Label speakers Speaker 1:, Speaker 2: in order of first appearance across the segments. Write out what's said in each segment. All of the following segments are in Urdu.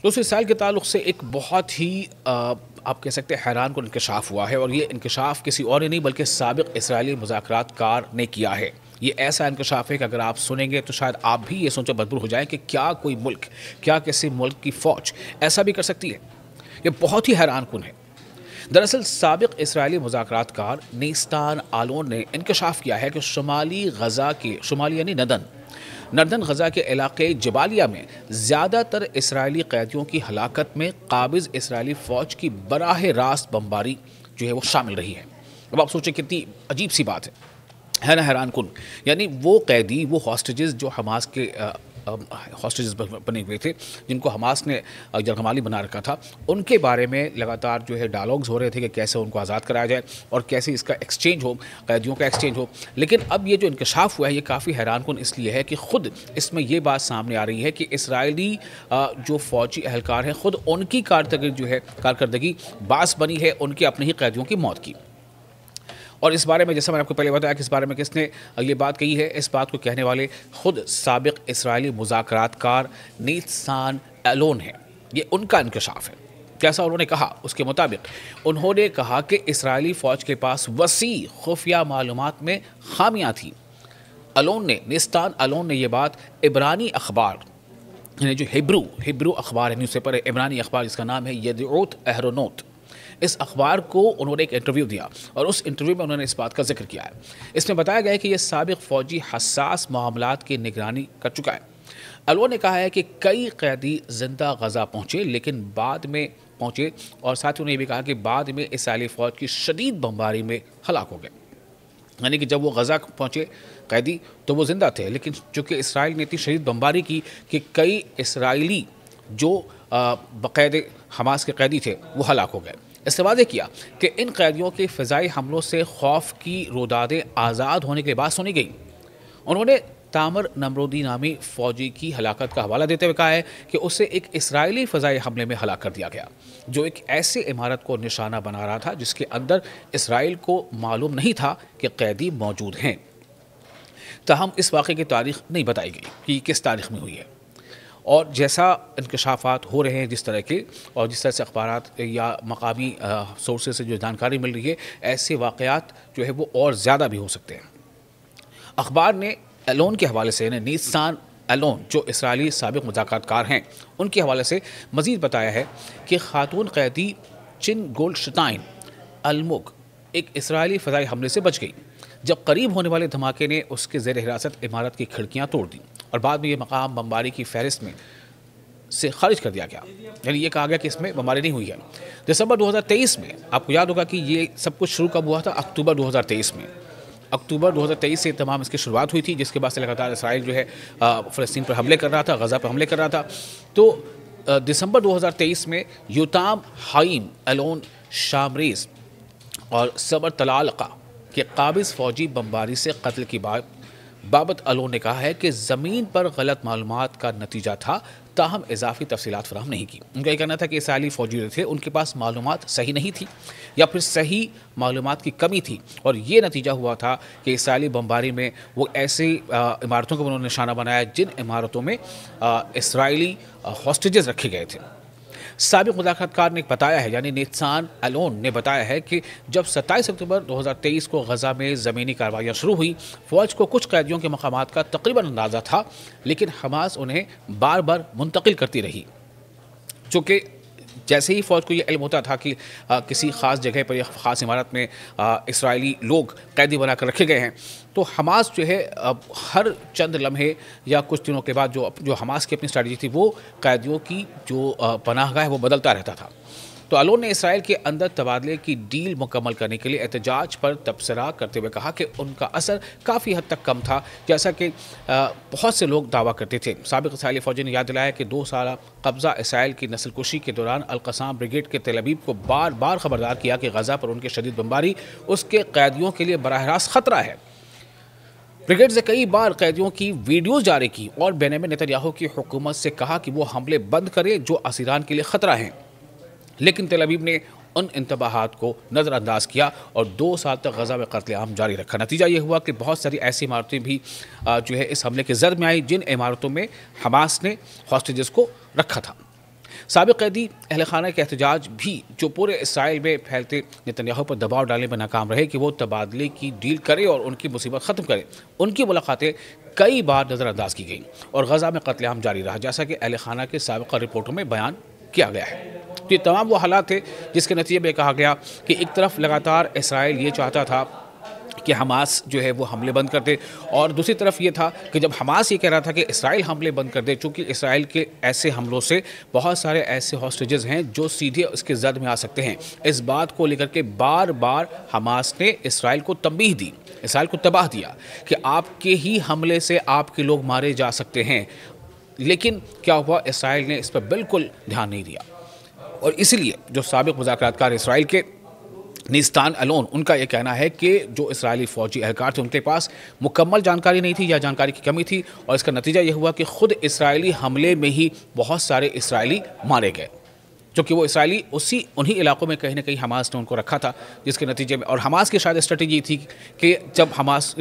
Speaker 1: دوستو اسرائیل کے تعلق سے ایک بہت ہی آپ کہہ سکتے ہیں حیران کن انکشاف ہوا ہے، اور یہ انکشاف کسی اور ہی نہیں بلکہ سابق اسرائیلی مذاکرات کار نے کیا ہے۔ یہ ایسا انکشاف ہے کہ اگر آپ سنیں گے تو شاید آپ بھی یہ سوچے مجبور ہو جائیں کہ کیا کوئی ملک، کیا کسی ملک کی فوج ایسا بھی کر سکتی ہے؟ یہ بہت ہی حیران کن ہے۔ دراصل سابق اسرائیلی مذاکرات کار نیستان آلون نے انکشاف کیا ہے کہ شمالی غزہ کے شمالی یعنی نردن غزہ کے علاقے جبالیہ میں زیادہ تر اسرائیلی قیدیوں کی ہلاکت میں قابض اسرائیلی فوج کی براہ راست بمباری جو ہے وہ شامل رہی ہے۔ اب آپ سوچیں کتنی عجیب سی بات ہے نا، حیران کن۔ یعنی وہ قیدی، وہ ہاسٹیجز جو حماس کے ہاسٹیجز بنے ہوئے تھے، جن کو حماس نے یرغمالی بنا رکھا تھا، ان کے بارے میں لگاتار جو ہے ڈائلاگز ہو رہے تھے کہ کیسے ان کو آزاد کرایا جائے اور کیسے اس کا ایکسچینج ہو، قیدیوں کا ایکسچینج ہو۔ لیکن اب یہ جو انکشاف ہوا ہے یہ کافی حیران کن اس لیے ہے کہ خود اس میں یہ بات سامنے آ رہی ہے کہ اسرائیلی جو فوجی اہلکار ہیں، خود ان کی کارکردگی باعث بنی ہے ان کے اپنے ہی قیدیوں کی موت کی۔ اور اس بارے میں جیسا میں نے آپ کو پہلے بتایا کہ اس بارے میں کس نے یہ بات کہی ہے، اس بات کو کہنے والے خود سابق اسرائیلی مذاکرات کار نیتسان آلون ہیں۔ یہ ان کا انکشاف ہے۔ جیسا انہوں نے کہا، اس کے مطابق انہوں نے کہا کہ اسرائیلی فوج کے پاس وسیع خفیہ معلومات میں خامیاں تھیں۔ نیستان آلون نے یہ بات عبرانی اخبار، یعنی جو ہیبرو اخبار ہے، نیوز پیپر ہے عبرانی اخبار، جس کا نام ہے یدعوت اہرونوت، اس اخبار کو انہوں نے ایک انٹرویو دیا اور اس انٹرویو میں انہوں نے اس بات کا ذکر کیا ہے۔ اس میں بتایا گیا ہے کہ یہ سابق فوجی حساس معاملات کی نگرانی کر چکا ہے۔ آلون نے کہا ہے کہ کئی قیدی زندہ غزہ پہنچے لیکن بعد میں پہنچے، اور ساتھ ہی انہوں نے یہ بھی کہا کہ بعد میں اسرائیلی فوج کی شدید بمباری میں ہلاک ہو گئے۔ یعنی کہ جب وہ غزہ پہنچے قیدی تو وہ زندہ تھے، لیکن چونکہ اسرائیل نے اتنی شدید بمباری کی کہ کئی اسرائیلی جو بقید حماس کے قیدی تھے وہ ہلاک ہو گئے۔ اس سے واضح کیا کہ ان قیدیوں کے فضائی حملوں سے خوف کی رودادیں آزاد ہونے کے بعد سنی گئیں۔ انہوں نے تامر نمرودی نامی فوجی کی ہلاکت کا حوالہ دیتے ہوئے کہا ہے کہ اسے ایک اسرائیلی فضائی حملے میں ہلاک کر دیا گیا، جو ایک ایسی عمارت کو نشانہ بنا رہا تھا جس کے اندر اسرائیل کو معلوم نہیں تھا کہ قیدی موجود ہیں۔ تاہم اس واقعے کی تاریخ نہیں بتائی گئی کہ یہ کس تاریخ میں ہوئی ہے، اور جیسا انکشافات ہو رہے ہیں جس طرح کے، اور جس طرح سے اخبارات یا مقامی سورسز سے جو جانکاری مل رہی ہے، ایسے واقعات جو ہے وہ اور زیادہ بھی ہو سکتے ہیں۔ اخبار نے آلون کے حوالے سے، یعنی نیتسان آلون جو اسرائیلی سابق مذاکرات کار ہیں، ان کے حوالے سے مزید بتایا ہے کہ خاتون قیدی چن گولڈشٹائن المگ ایک اسرائیلی فضائی حملے سے بچ گئی جب قریب ہونے والے دھماکے نے اس کے زیر حراست عمارت کی کھڑکیاں توڑ دیں، اور بعد میں یہ مقام بمباری کی فہرست میں سے خارج کر دیا گیا۔ یعنی یہ کہا گیا کہ اس میں بمباری نہیں ہوئی ہے۔ دسمبر 2023 میں آپ کو یاد ہوگا کہ یہ سب کچھ شروع کب ہوا تھا؟ اکتوبر 2023 میں۔ اکتوبر 2023 سے تمام اس کی شروعات ہوئی تھی، جس کے بعد سے لگاتار اسرائیل جو ہے فلسطین پر حملے کر رہا تھا، غزہ پر حملے کر رہا تھا۔ تو دسمبر 2023 میں یوتام حائم آلون شامریز اور صبر طلالقہ کے قابض فوجی بمباری سے قتل کی بابت آلون نے کہا ہے کہ زمین پر غلط معلومات کا نتیجہ تھا، تاہم اضافی تفصیلات فراہم نہیں کی۔ ان کا یہ کہنا تھا کہ اسرائیلی فوجی جو تھے ان کے پاس معلومات صحیح نہیں تھی، یا پھر صحیح معلومات کی کمی تھی، اور یہ نتیجہ ہوا تھا کہ اسرائیلی بمباری میں وہ ایسی عمارتوں کو انہوں نے نشانہ بنایا جن عمارتوں میں اسرائیلی ہاسٹیجز رکھے گئے تھے۔ سابق مذاکرات کار نے بتایا ہے، یعنی نیتسان آلون نے بتایا ہے کہ جب 27 اکتوبر 2023 کو غزہ میں زمینی کارروائیاں شروع ہوئی، فوج کو کچھ قیدیوں کے مقامات کا تقریباً اندازہ تھا، لیکن حماس انہیں بار بار منتقل کرتی رہی۔ چونکہ جیسے ہی فوج کو یہ علم ہوتا تھا کہ کسی خاص جگہ پر یا خاص عمارت میں اسرائیلی لوگ قیدی بنا کر رکھے گئے ہیں، تو حماس جو ہے ہر چند لمحے یا کچھ دنوں کے بعد جو حماس کی اپنی اسٹریٹجی تھی، وہ قیدیوں کی جو پناہ گاہ ہے وہ بدلتا رہتا تھا۔ تو آلون نے اسرائیل کے اندر تبادلے کی ڈیل مکمل کرنے کے لیے احتجاج پر تبصرہ کرتے ہوئے کہا کہ ان کا اثر کافی حد تک کم تھا، جیسا کہ بہت سے لوگ دعویٰ کرتے تھے۔ سابق اسرائیلی فوجی نے یاد دلایا کہ 2 سالہ قبضہ اسرائیل کی نسل کشی کے دوران القسام بریگیڈ کے تل ابیب کو بار بار خبردار کیا کہ غزہ پر ان کی شدید بمباری اس کے قیدیوں کے لیے براہ راست خطرہ ہے۔ بریگیڈ سے کئی بار قیدیوں کی ویڈیوز جاری کی اور بنیامین نیتن کی حکومت سے کہا کہ وہ حملے بند کرے جو اسیران کے لیے خطرہ ہیں، لیکن تل ابیب نے ان انتباہات کو نظر انداز کیا اور 2 سال تک غزہ میں قتل عام جاری رکھا۔ نتیجہ یہ ہوا کہ بہت ساری ایسی عمارتیں بھی جو ہے اس حملے کے زد میں آئی جن عمارتوں میں حماس نے ہاسٹیجز کو رکھا تھا۔ سابق قیدی اہل خانہ کے احتجاج بھی جو پورے اسرائیل میں پھیلتے نتنیاہو پر دباؤ ڈالنے میں ناکام رہے کہ وہ تبادلے کی ڈیل کرے اور ان کی مصیبت ختم کرے، ان کی ملاقاتیں کئی بار نظر انداز کی گئیں اور غزہ میں قتل عام جاری رہا، جیسا کہ اہل خانہ کے سابقہ رپورٹوں میں بیان کیا گیا ہے۔ تو یہ تمام وہ حالات تھے جس کے نتیجے میں کہا گیا کہ ایک طرف لگاتار اسرائیل یہ چاہتا تھا کہ حماس جو ہے وہ حملے بند کر دے، اور دوسری طرف یہ تھا کہ جب حماس یہ کہہ رہا تھا کہ اسرائیل حملے بند کر دے، چونکہ اسرائیل کے ایسے حملوں سے بہت سارے ایسے ہاسٹیجز ہیں جو سیدھے اس کے زد میں آ سکتے ہیں، اس بات کو لے کر کے بار بار حماس نے اسرائیل کو تنبیہ دی، اسرائیل کو تباہ دیا کہ آپ کے ہی حملے سے آپ کے لوگ مارے جا سکتے ہیں، لیکن کیا ہوا، اسرائیل نے اس پر بالکل دھیان نہیں دیا۔ اور اسی لیے جو سابق مذاکرات کار اسرائیل کے نیستان الون، ان کا یہ کہنا ہے کہ جو اسرائیلی فوجی اہلکار تھے ان کے پاس مکمل جانکاری نہیں تھی یا جانکاری کی کمی تھی، اور اس کا نتیجہ یہ ہوا کہ خود اسرائیلی حملے میں ہی بہت سارے اسرائیلی مارے گئے، چونکہ وہ اسرائیلی انہی علاقوں میں کہیں نہ کہیں حماس نے ان کو رکھا تھا، جس کے نتیجے میں، اور حماس کی شاید اسٹریٹجی تھی کہ جب حماس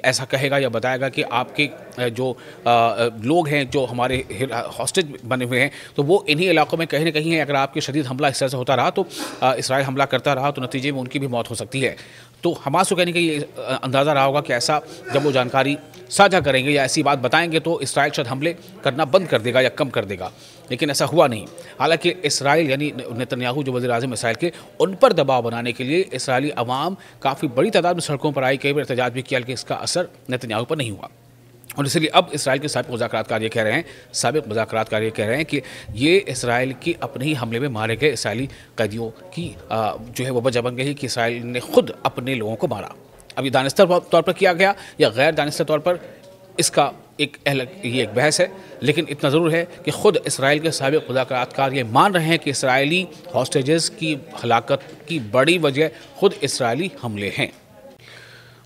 Speaker 1: ایسا کہے گا یا بتائے گا کہ آپ کے جو لوگ ہیں جو ہمارے ہاسٹیج بنے ہوئے ہیں تو وہ انہی علاقوں میں کہیں نہ کہیں ہیں، اگر آپ کے شدید حملہ اس طرح سے ہوتا رہا تو اسرائیل حملہ کرتا رہا تو نتیجے میں ان کی بھی موت ہو سکتی ہے۔ تو حماس کو کہنے کا یہ اندازہ رہا ہوگا کہ ایسا جب وہ جانکاری ساجھا کریں گے یا ایسی بات بتائیں گے تو اسرائیل شاید حملے کرنا بند کر دے گا یا کم کر دے گا، لیکن ایسا ہوا نہیں۔ حالانکہ اسرائیل یعنی نتنیاہو جو وزیر اعظم اسرائیل کے، ان پر دباؤ بنانے کے لیے اسرائیلی عوام کافی بڑی تعداد میں سڑکوں پر آئی، کئی بار احتجاج بھی کیا، لیکن اس کا اثر نتنیاہو پر نہیں ہوا، اور اس لیے اب اسرائیل کے سابق مذاکرات کار یہ کہہ رہے ہیں کہ یہ اسرائیل کی اپنے ہی حملے میں مارے گئے اسرائیلی قیدیوں کی جو ہے وہ وجہ بن گئی کہ اسرائیل نے خود اپنے لوگوں کو مارا۔ اب یہ دانستہ طور پر کیا گیا یا غیر دانستہ طور پر، اس کا یہ ایک بحث ہے، لیکن اتنا ضرور ہے کہ خود اسرائیل کے سابق مذاکرات کار یہ مان رہے ہیں کہ اسرائیلی ہاسٹیجز کی ہلاکت کی بڑی وجہ خود اسرائیلی حملے ہیں۔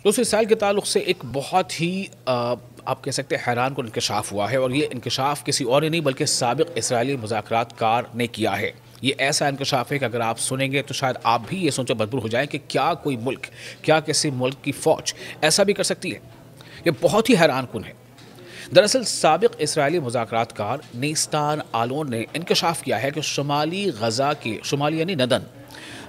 Speaker 1: دوستو، اسرائیل کے تعلق سے ایک بہت ہی آپ کہہ سکتے ہیں حیران کن انکشاف ہوا ہے، اور یہ انکشاف کسی اور ہی نہیں بلکہ سابق اسرائیلی مذاکرات کار نے کیا ہے۔ یہ ایسا انکشاف ہے کہ اگر آپ سنیں گے تو شاید آپ بھی یہ سوچے مجبور ہو جائیں کہ کیا کوئی ملک، کیا کسی ملک کی فوج ایسا بھی کر سکتی ہے؟ یہ بہت ہی حیران کن ہے۔ دراصل سابق اسرائیلی مذاکرات کار نیستان الون نے انکشاف کیا ہے کہ شمالی غزہ کے یعنی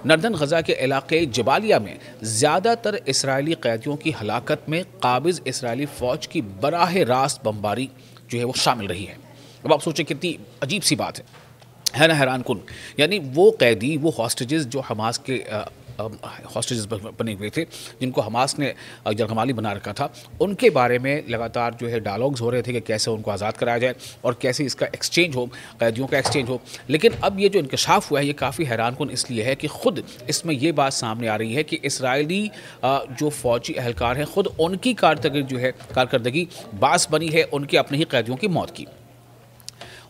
Speaker 1: نردن غزہ کے علاقے جبالیہ میں زیادہ تر اسرائیلی قیدیوں کی ہلاکت میں قابض اسرائیلی فوج کی براہ راست بمباری جو ہے وہ شامل رہی ہے۔ اب آپ سوچیں کتنی عجیب سی بات ہے نا، حیران کن، یعنی وہ قیدی، وہ ہاسٹیجز جو حماس کے ہاسٹیجز بنے ہوئے تھے، جن کو حماس نے یرغمالی بنا رکھا تھا، ان کے بارے میں لگاتار جو ہے ڈائلاگز ہو رہے تھے کہ کیسے ان کو آزاد کرایا جائے اور کیسے اس کا ایکسچینج ہو، قیدیوں کا ایکسچینج ہو۔ لیکن اب یہ جو انکشاف ہوا ہے یہ کافی حیران کن اس لیے ہے کہ خود اس میں یہ بات سامنے آ رہی ہے کہ اسرائیلی جو فوجی اہلکار ہیں، خود ان کی کارکردگی باعث بنی ہے ان کے اپنے ہی قیدیوں کی موت کی۔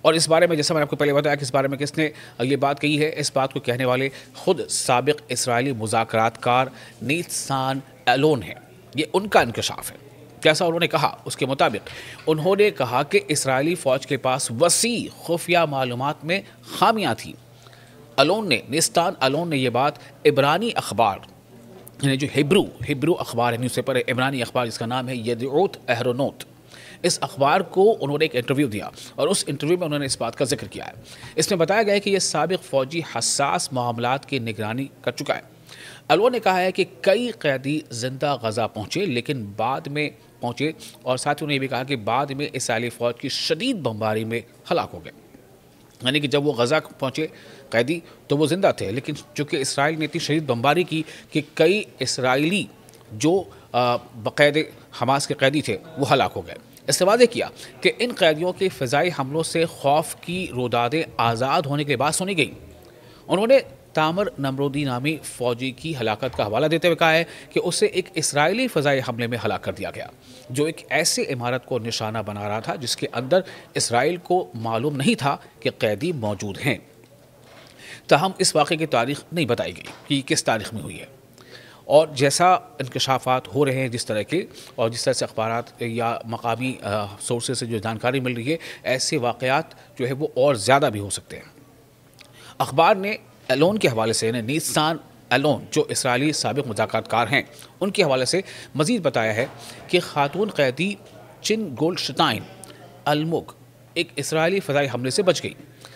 Speaker 1: اور اس بارے میں جیسا میں نے آپ کو پہلے بتایا کہ اس بارے میں کس نے یہ بات کہی ہے، اس بات کو کہنے والے خود سابق اسرائیلی مذاکرات کار نیتسان الون ہیں۔ یہ ان کا انکشاف ہے۔ جیسا انہوں نے کہا، اس کے مطابق انہوں نے کہا کہ اسرائیلی فوج کے پاس وسیع خفیہ معلومات میں خامیاں تھیں۔ نیستان الون نے یہ بات عبرانی اخبار، یعنی جو ہیبرو اخبار ہے، نیوز پیپر ہے، عبرانی اخبار جس کا نام ہے یدعوت اہرونوت، اس اخبار کو انہوں نے ایک انٹرویو دیا اور اس انٹرویو میں انہوں نے اس بات کا ذکر کیا ہے۔ اس میں بتایا گیا ہے کہ یہ سابق فوجی حساس معاملات کی نگرانی کر چکا ہے۔ الون نے کہا ہے کہ کئی قیدی زندہ غزہ پہنچے لیکن بعد میں پہنچے، اور ساتھ ہی انہوں نے یہ بھی کہا کہ بعد میں اسرائیلی فوج کی شدید بمباری میں ہلاک ہو گئے، یعنی کہ جب وہ غزہ پہنچے قیدی تو وہ زندہ تھے، لیکن چونکہ اسرائیل نے اتنی شدید بمباری کی کہ کئی اسرائیلی جو بقید حماس کے قیدی تھے وہ ہلاک ہو گئے۔ اس نے واضح کیا کہ ان قیدیوں کے فضائی حملوں سے خوف کی رودادیں آزاد ہونے کے بعد سنی گئیں۔ انہوں نے تامر نمرودی نامی فوجی کی ہلاکت کا حوالہ دیتے ہوئے کہا ہے کہ اسے ایک اسرائیلی فضائی حملے میں ہلاک کر دیا گیا جو ایک ایسے عمارت کو نشانہ بنا رہا تھا جس کے اندر اسرائیل کو معلوم نہیں تھا کہ قیدی موجود ہیں۔ تاہم اس واقعے کی تاریخ نہیں بتائی گئی کہ یہ کس تاریخ میں ہوئی ہے، اور جیسا انکشافات ہو رہے ہیں جس طرح کے، اور جس طرح سے اخبارات یا مقامی سورسز سے جو جانکاری مل رہی ہے، ایسے واقعات جو ہے وہ اور زیادہ بھی ہو سکتے ہیں۔ اخبار نے الون کے حوالے سے، یعنی نیتسان الون جو اسرائیلی سابق مذاکرات کار ہیں، ان کے حوالے سے مزید بتایا ہے کہ خاتون قیدی چن گولڈشتائن الموگ ایک اسرائیلی فضائی حملے سے بچ گئی،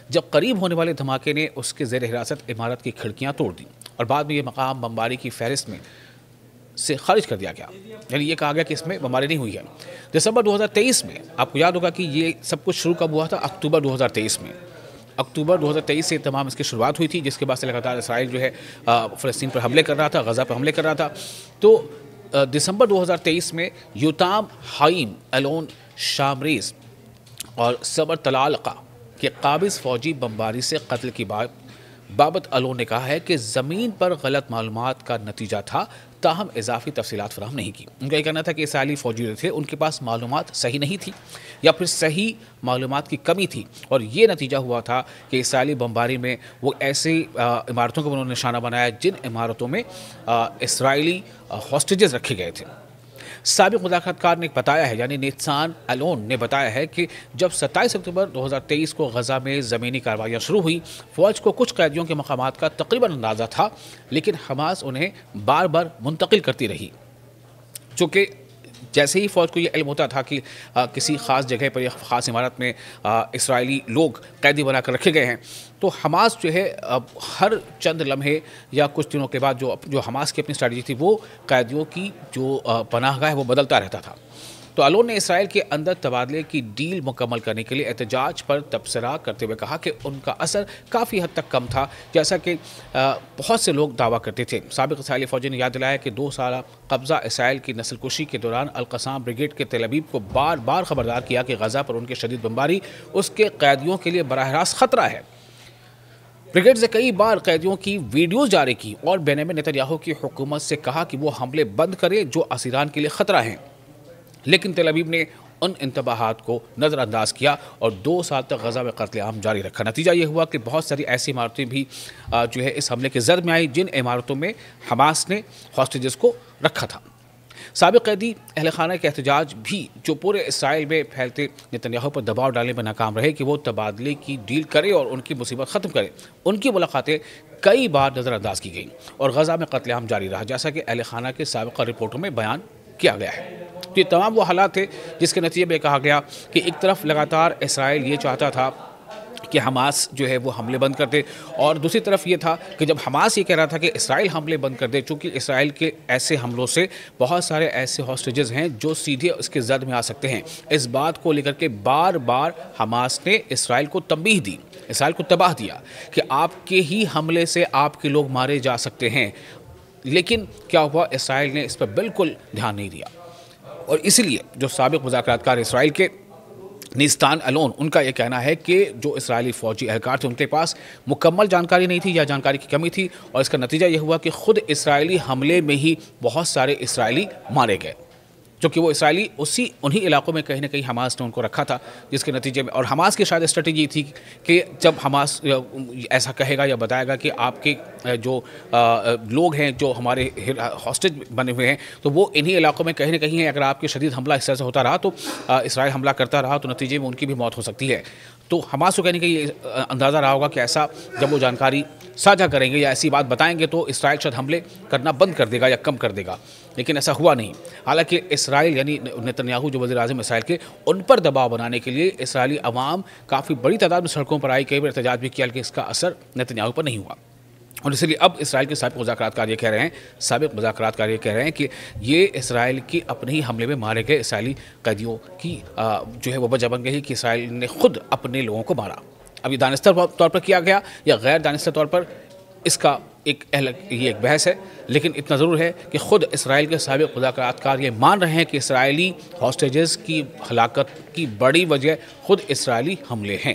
Speaker 1: جب قریب ہونے والے دھماکے نے اس کے زیر حراست عمارت کی کھڑکیاں توڑ دیں اور بعد میں یہ مقام بمباری کی فہرست میں سے خارج کر دیا گیا، یعنی یہ کہا گیا کہ اس میں بمباری نہیں ہوئی ہے۔ دسمبر 2023 میں آپ کو یاد ہوگا کہ یہ سب کچھ شروع کب ہوا تھا؟ اکتوبر 2023 میں۔ اکتوبر 2023 سے تمام اس کی شروعات ہوئی تھی، جس کے بعد سے لگاتار اسرائیل جو ہے فلسطین پر حملے کر رہا تھا، غزہ پر حملے کر رہا تھا۔ تو دسمبر 2023 میں یوتام حائم ایلون شامریز اور صبر طلالقہ کے قابض فوجی بمباری سے قتل کی بابت ایلون نے کہا ہے کہ زمین پر غلط معلومات کا نتیجہ تھا، تاہم اضافی تفصیلات فراہم نہیں کی۔ ان کا یہ کہنا تھا کہ اسرائیلی فوجی تھے، ان کے پاس معلومات صحیح نہیں تھی یا پھر صحیح معلومات کی کمی تھی، اور یہ نتیجہ ہوا تھا کہ اسرائیلی بمباری میں وہ ایسی عمارتوں کو انہوں نے نشانہ بنایا جن عمارتوں میں اسرائیلی ہاسٹیجز رکھے گئے تھے۔ سابق مذاکرات کار نے بتایا ہے، یعنی نیتسان ایلون نے بتایا ہے کہ جب 27 اکتوبر 2023 کو غزہ میں زمینی کارروائیاں شروع ہوئی، فوج کو کچھ قیدیوں کے مقامات کا تقریباً اندازہ تھا، لیکن حماس انہیں بار بار منتقل کرتی رہی۔ چونکہ جیسے ہی فوج کو یہ علم ہوتا تھا کہ کسی خاص جگہ پر یا خاص عمارت میں اسرائیلی لوگ قیدی بنا کر رکھے گئے ہیں، تو حماس جو ہے ہر چند لمحے یا کچھ دنوں کے بعد جو حماس کی اپنی اسٹریٹجی تھی، وہ قیدیوں کی جو پناہ گاہ ہے وہ بدلتا رہتا تھا۔ تو ایلون نے اسرائیل کے اندر تبادلے کی ڈیل مکمل کرنے کے لیے احتجاج پر تبصرہ کرتے ہوئے کہا کہ ان کا اثر کافی حد تک کم تھا، جیسا کہ بہت سے لوگ دعویٰ کرتے تھے۔ سابق اسرائیلی فوجی نے یاد دلایا کہ 2 سالہ قبضہ اسرائیل کی نسل کشی کے دوران القسام بریگیڈ کے تل ابیب کو بار بار خبردار کیا کہ غزہ پر ان کے شدید بمباری اس کے قیدیوں کے لیے براہ راست خطرہ ہے۔ بریگیڈ سے کئی بار قیدیوں کی ویڈیوز جاری کی اور بنیامین نیتن کی حکومت سے کہا کہ وہ حملے بند کرے جو اسیران کے لیے خطرہ ہیں، لیکن تل ابیب نے ان انتباہات کو نظر انداز کیا اور 2 سال تک غزہ میں قتل عام جاری رکھا۔ نتیجہ یہ ہوا کہ بہت ساری ایسی عمارتیں بھی جو ہے اس حملے کے زرد میں آئی جن عمارتوں میں حماس نے ہاسٹیجز کو رکھا تھا۔ سابق قیدی اہل خانہ کے احتجاج بھی جو پورے اسرائیل میں پھیلتے نیتن پر دباؤ ڈالنے میں ناکام رہے کہ وہ تبادلے کی ڈیل کرے اور ان کی مصیبت ختم کرے۔ ان کی ملاقاتیں کئی بار نظر انداز کی گئیں اور غزہ میں قتل عام جاری رہا، جیسا کہ اہل خانہ کے سابقہ رپورٹوں میں بیان کیا گیا ہے۔ یہ تمام وہ حالات تھے جس کے نتیجے میں کہا گیا کہ ایک طرف لگاتار اسرائیل یہ چاہتا تھا کہ حماس جو ہے وہ حملے بند کر دے، اور دوسری طرف یہ تھا کہ جب حماس یہ کہہ رہا تھا کہ اسرائیل حملے بند کر دے، چونکہ اسرائیل کے ایسے حملوں سے بہت سارے ایسے ہاسٹیجز ہیں جو سیدھے اس کے زد میں آ سکتے ہیں۔ اس بات کو لے کر کے بار بار حماس نے اسرائیل کو تنبیہ دی، اسرائیل کو تباہ دیا کہ آپ کے ہی حملے سے آپ کے لوگ مارے جا سکتے ہیں، لیکن کیا ہوا؟ اسرائیل نے اس پر بالکل دھیان نہیں دیا، اور اسی لیے جو سابق مذاکرات کار اسرائیل کے نیتان ایلون، ان کا یہ کہنا ہے کہ جو اسرائیلی فوجی اہلکار تھے ان کے پاس مکمل جانکاری نہیں تھی یا جانکاری کی کمی تھی، اور اس کا نتیجہ یہ ہوا کہ خود اسرائیلی حملے میں ہی بہت سارے اسرائیلی مارے گئے، چونکہ وہ اسرائیلی انہی علاقوں میں کہیں نہ کہیں حماس نے ان کو رکھا تھا، جس کے نتیجے میں، اور حماس کی شاید اسٹریٹجی تھی کہ جب حماس ایسا کہے گا یا بتائے گا کہ آپ کے جو لوگ ہیں جو ہمارے ہاسٹیج بنے ہوئے ہیں تو وہ انہی علاقوں میں کہیں نہ کہیں ہیں، اگر آپ کے شدید حملہ اس طرح سے ہوتا رہا تو اسرائیل حملہ کرتا رہا تو نتیجے میں ان کی بھی موت ہو سکتی ہے۔ تو حماس کو کہنے کا یہ اندازہ رہا ہوگا کہ ایسا جب وہ جانکاری ساجھا کریں گے یا ایسی بات بتائیں گے تو اسرائیل شاید حملے کرنا بند کر دے گا یا کم کر دے گا، لیکن ایسا ہوا نہیں۔ حالانکہ اسرائیل یعنی نیتن جو وزیر اعظم اسرائیل کے، ان پر دباؤ بنانے کے لیے اسرائیلی عوام کافی بڑی تعداد میں سڑکوں پر آئی، کئی بار احتجاج بھی کیا، لیکن اس کا اثر نیتن پر نہیں ہوا، اور اسی لیے اب اسرائیل کے سابق مذاکرات کار یہ کہہ رہے ہیں کہ یہ اسرائیل کی اپنے ہی حملے میں مارے گئے اسرائیلی قیدیوں کی جو ہے وہ وجہ بن گئی کہ اسرائیل نے خود اپنے لوگوں کو مارا۔ اب یہ دانستہ طور پر کیا گیا یا غیر دانستہ طور پر، اس کا یہ ایک بحث ہے، لیکن اتنا ضرور ہے کہ خود اسرائیل کے سابق مذاکرات کار یہ مان رہے ہیں کہ اسرائیلی ہاسٹیجز کی ہلاکت کی بڑی وجہ خود اسرائیلی حملے ہیں۔